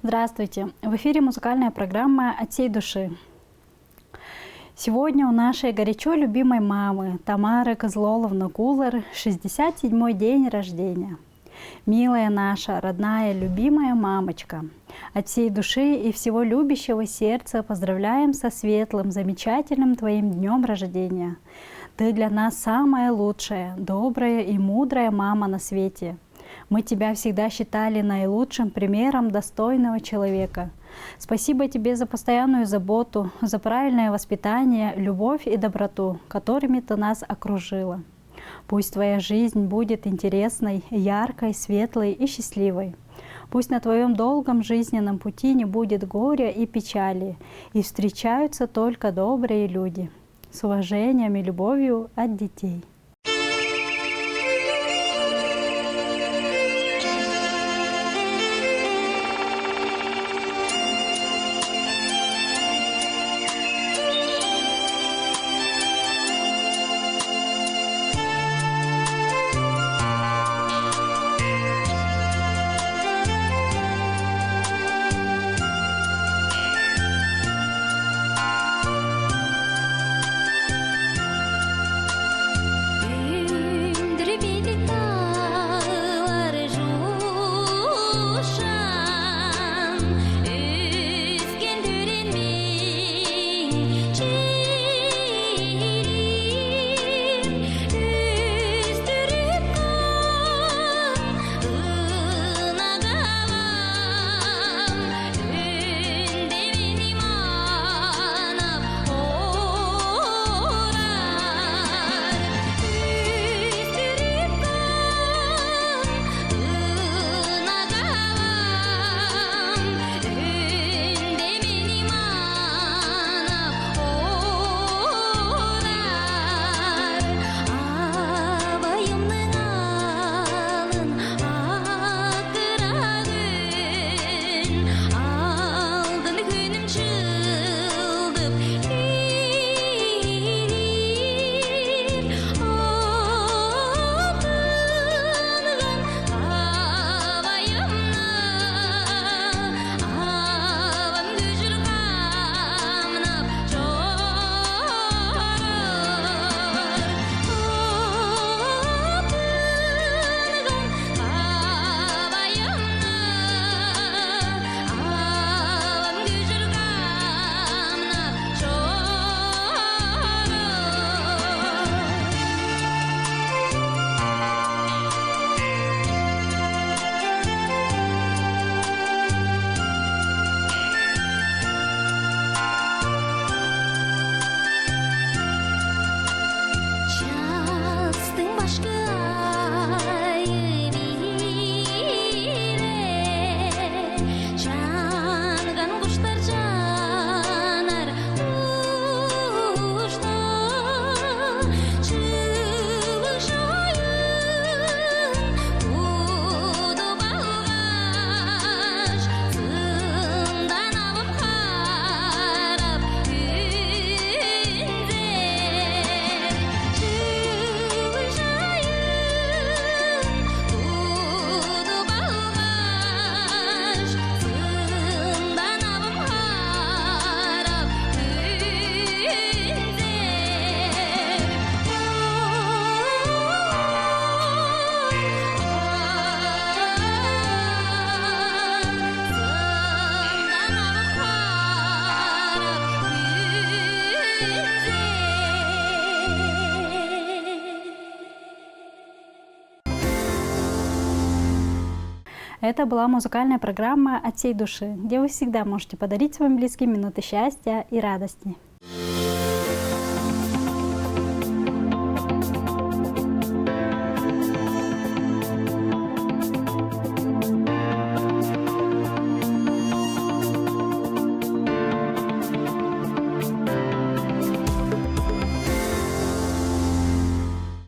Здравствуйте! В эфире музыкальная программа «От всей души». Сегодня у нашей горячо любимой мамы Тамары Козлоловны Гулар 67-й день рождения. Милая наша, родная, любимая мамочка, от всей души и всего любящего сердца поздравляем со светлым, замечательным твоим днем рождения. Ты для нас самая лучшая, добрая и мудрая мама на свете. Мы тебя всегда считали наилучшим примером достойного человека. Спасибо тебе за постоянную заботу, за правильное воспитание, любовь и доброту, которыми ты нас окружила. Пусть твоя жизнь будет интересной, яркой, светлой и счастливой. Пусть на твоем долгом жизненном пути не будет горя и печали, и встречаются только добрые люди. С уважением и любовью от детей. Это была музыкальная программа «От всей души», где вы всегда можете подарить своим близким минуты счастья и радости.